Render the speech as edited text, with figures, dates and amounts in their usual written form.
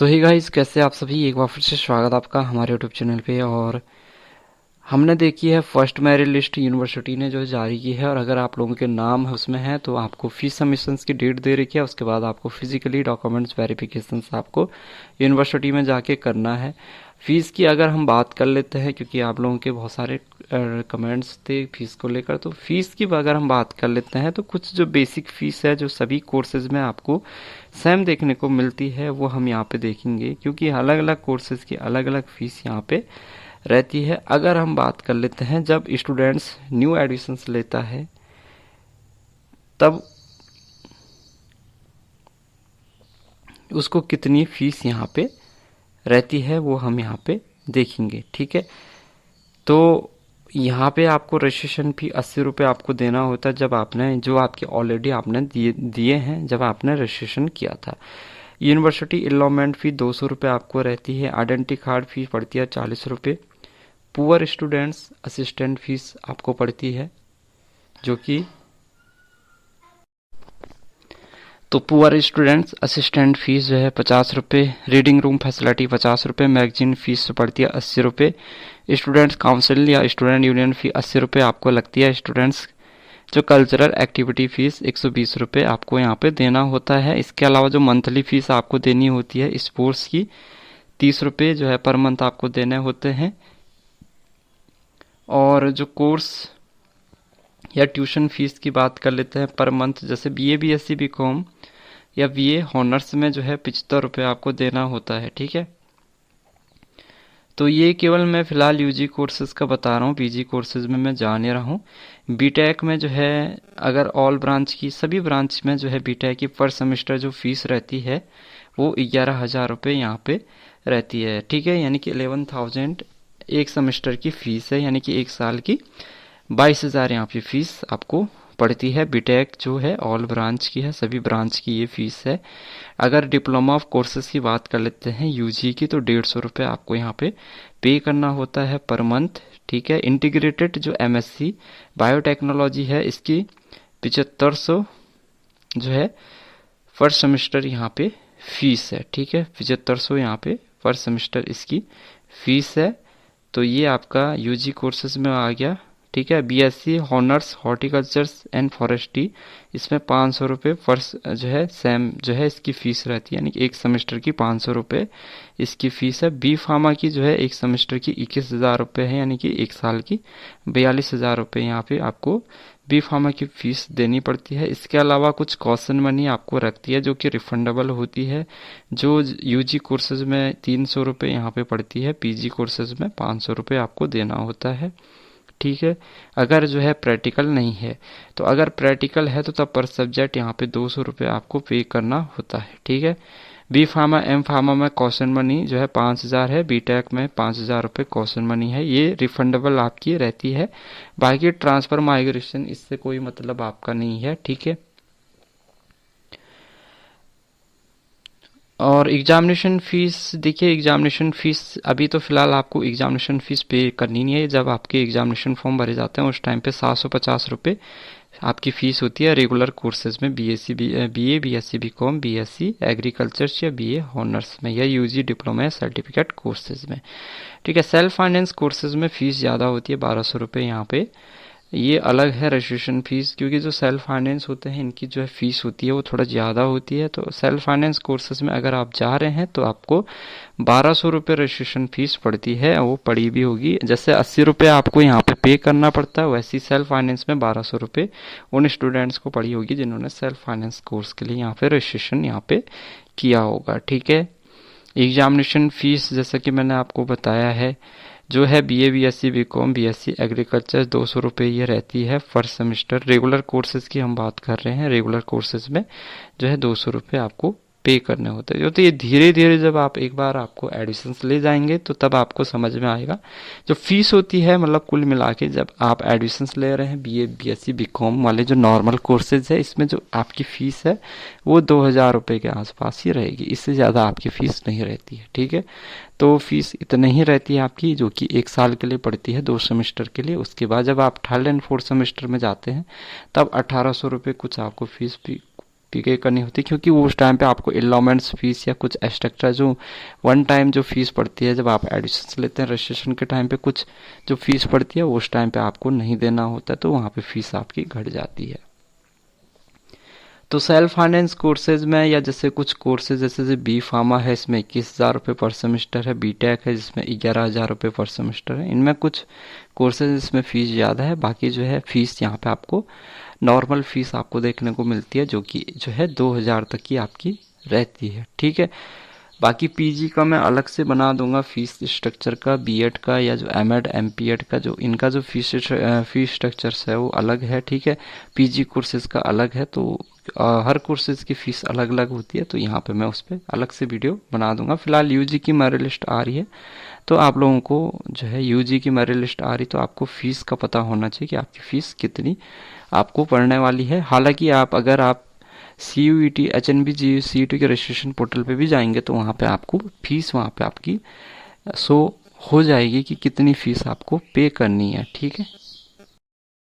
सो ही guys, कैसे आप सभी। एक बार फिर से स्वागत आपका हमारे यूट्यूब चैनल पे। और हमने देखी है फर्स्ट मेरिट लिस्ट यूनिवर्सिटी ने जो जारी की है, और अगर आप लोगों के नाम उसमें है तो आपको फीस सबमिशंस की डेट दे रखी है। उसके बाद आपको फिजिकली डॉक्यूमेंट्स वेरिफिकेशन आपको यूनिवर्सिटी में जाके करना है। फीस की अगर हम बात कर लेते हैं, क्योंकि आप लोगों के बहुत सारे कमेंट्स थे फीस को लेकर, तो फीस की अगर हम बात कर लेते हैं तो कुछ जो बेसिक फीस है जो सभी कोर्सेज में आपको सेम देखने को मिलती है वो हम यहाँ पे देखेंगे, क्योंकि अलग अलग कोर्सेज की अलग अलग फीस यहाँ पे रहती है। अगर हम बात कर लेते हैं जब स्टूडेंट्स न्यू एडमिशन्स लेता है तब उसको कितनी फीस यहाँ पे रहती है वो हम यहाँ पे देखेंगे। ठीक है, तो यहाँ पे आपको रजिस्ट्रेशन फी 80 रुपये आपको देना होता है जब आपने जो आपके ऑलरेडी आपने दिए हैं जब आपने रजिस्ट्रेशन किया था। यूनिवर्सिटी इनरोलमेंट फी 200 रुपये आपको रहती है। आइडेंटिटी कार्ड फीस पड़ती है 40 रुपये। पुअर स्टूडेंट्स असिस्टेंट फीस आपको पड़ती है जो कि तो पुअर स्टूडेंट्स असिस्टेंट फीस जो है 50 रुपये। रीडिंग रूम फैसिलिटी 50 रुपये। मैगजीन फीस पड़ती है 80 रुपये। स्टूडेंट्स काउंसिल या स्टूडेंट यूनियन फी 80 रुपये आपको लगती है। स्टूडेंट्स जो कल्चरल एक्टिविटी फीस 120 रुपये आपको यहाँ पे देना होता है। इसके अलावा जो मंथली फीस आपको देनी होती है स्पोर्ट्स की 30 रुपये जो है पर मंथ आपको देने होते हैं। और जो कोर्स या ट्यूशन फीस की बात कर लेते हैं पर मंथ, जैसे बीए बीएससी बीकॉम या बीए हॉनर्स में जो है 75 रुपये आपको देना होता है। ठीक है, तो ये केवल मैं फ़िलहाल यूजी कोर्सेज़ का बता रहा हूँ, पीजी कोर्सेज़ में मैं जा नहीं रहा हूँ। बीटेक में जो है अगर ऑल ब्रांच की सभी ब्रांच में जो है बीटेक की पर सेमेस्टर जो फीस रहती है वो 11,000 रुपये यहाँ पे रहती है। ठीक है, यानी कि 11,000 एक सेमेस्टर की फ़ीस है, यानी कि एक साल की 22,000 यहाँ पे फीस आपको पड़ती है। बीटेक जो है ऑल ब्रांच की है, सभी ब्रांच की ये फीस है। अगर डिप्लोमा ऑफ कोर्सेज की बात कर लेते हैं यूजी की, तो 150 रुपये आपको यहाँ पे करना होता है पर मंथ। ठीक है, इंटीग्रेटेड जो एमएससी बायोटेक्नोलॉजी है इसकी 7500 जो है फर्स्ट सेमेस्टर यहाँ पे फीस है। ठीक है, 7500 यहाँ पे फर्स्ट सेमेस्टर इसकी फीस है। तो ये आपका यूजी कोर्सेज में आ गया। ठीक है, BSc honours horticultures and forestry इसमें 500 रुपये फर्स्ट जो है सेम जो है इसकी फ़ीस रहती है, यानी कि एक सेमेस्टर की 500 रुपये इसकी फ़ीस है। बी फार्मा की जो है एक सेमेस्टर की 21,000 रुपये है, यानी कि एक साल की 42,000 रुपये यहाँ पे आपको बी फार्मा की फ़ीस देनी पड़ती है। इसके अलावा कुछ कॉशन मनी आपको रखती है जो कि रिफंडेबल होती है, जो यूजी कोर्सेज में 300 रुपये यहाँ पे पड़ती है, पीजी कोर्सेज में 500 रुपये आपको देना होता है। ठीक है, अगर जो है प्रैक्टिकल नहीं है, तो अगर प्रैक्टिकल है तो तब पर सब्जेक्ट यहाँ पे 200 रुपये आपको पे करना होता है। ठीक है, बी फार्मा एम फार्मा में कॉशन मनी जो है 5,000 है, बी टेक में 5,000 रुपये कॉशन मनी है, ये रिफंडेबल आपकी रहती है। बाकी ट्रांसफ़र माइग्रेशन इससे कोई मतलब आपका नहीं है। ठीक है, और एग्जामिनेशन फ़ीस देखिए, एग्जामिनेशन फ़ीस अभी तो फ़िलहाल आपको एग्जामिनेशन फ़ीस पे करनी नहीं है। जब आपके एग्जामिनेशन फॉर्म भरे जाते हैं उस टाइम पे 750 रुपये आपकी फ़ीस होती है रेगुलर कोर्सेज में, BA BSc BCom BSc agriculture या बीए हॉनर्स में या यूजी डिप्लोमा या सर्टिफिकेट कोर्सेज में। ठीक है, सेल्फ फाइनेंस कोर्सेज में फ़ीस ज़्यादा होती है 1,200 रुपये यहाँ पे। ये अलग है रजिस्ट्रेशन फीस, क्योंकि जो सेल्फ फाइनेंस होते हैं इनकी जो है फीस होती है वो थोड़ा ज़्यादा होती है। तो सेल्फ फाइनेंस कोर्सेज में अगर आप जा रहे हैं तो आपको 1,200 रुपये रजिस्ट्रेशन फीस पड़ती है, वो पड़ी भी होगी। जैसे 80 रुपये आपको यहाँ पे करना पड़ता है, वैसे ही सेल्फ फाइनेंस में 1,200 रुपये उन स्टूडेंट्स को पड़ी होगी जिन्होंने सेल्फ फाइनेंस कोर्स के लिए यहाँ पे रजिस्ट्रेशन यहाँ पे किया होगा। ठीक है, एग्जामिनेशन फीस जैसा कि मैंने आपको बताया है जो है BA BSc BCom BSc agriculture 200 रुपये ये रहती है फर्स्ट सेमेस्टर। रेगुलर कोर्सेज की हम बात कर रहे हैं, रेगुलर कोर्सेज में जो है 200 रुपये आपको पे करने होते हैं। तो ये धीरे धीरे जब आप एक बार आपको एडिशंस ले जाएंगे तो तब आपको समझ में आएगा जो फीस होती है, मतलब कुल मिला के जब आप एडमिशन्स ले रहे हैं बीए बीएससी बीकॉम वाले जो नॉर्मल कोर्सेज है, इसमें जो आपकी फ़ीस है वो 2,000 रुपये के आसपास ही रहेगी, इससे ज़्यादा आपकी फ़ीस नहीं रहती है। ठीक है, तो फीस इतनी ही रहती है आपकी, जो कि एक साल के लिए पड़ती है 2 सेमेस्टर के लिए। उसके बाद जब आप थर्ड एंड फोर्थ सेमेस्टर में जाते हैं तब 1,800 रुपये कुछ आपको फीस भी पे करनी होती है, क्योंकि वो उस टाइम पे आपको एलाउमेंट्स फीस या कुछ एक्स्ट्रा जो वन टाइम जो फीस पड़ती है जब आप एडमिशन लेते हैं रजिस्ट्रेशन के टाइम पे, कुछ जो फीस पड़ती है वो उस टाइम पे आपको नहीं देना होता है, तो वहाँ पे फीस आपकी घट जाती है। तो सेल्फ फाइनेंस कोर्सेज में या जैसे कुछ कोर्सेज जैसे बी फार्मा है, इसमें 21,000 रुपये पर सेमेस्टर है, बी टेक है जिसमें 11,000 रुपये पर सेमेस्टर है। इनमें कुछ कोर्सेज इसमें फ़ीस ज़्यादा है, बाकी जो है फ़ीस यहाँ पे आपको नॉर्मल फ़ीस आपको देखने को मिलती है, जो कि जो है 2,000 तक की आपकी रहती है, ठीक है। बाकी पीजी का मैं अलग से बना दूंगा फीस स्ट्रक्चर का, बीएड का या जो एमएड एमपीएड का जो इनका जो फीस स्ट्रक्चर्स है वो अलग है, ठीक है। पीजी कोर्सेज का अलग है, तो हर कोर्सेज की फ़ीस अलग अलग होती है, तो यहाँ पे मैं उस पर अलग से वीडियो बना दूंगा। फिलहाल यूजी की मेरिट लिस्ट आ रही है, तो आप लोगों को जो है यूजी की मेरिट लिस्ट आ रही, तो आपको फ़ीस का पता होना चाहिए कि आपकी फ़ीस कितनी आपको पड़ने वाली है। हालांकि अगर आप CUET HNB CUET के रजिस्ट्रेशन पोर्टल पे भी जाएंगे तो वहाँ पे आपको फीस वहाँ पे आपकी शो हो जाएगी कि कितनी फीस आपको पे करनी है, ठीक है।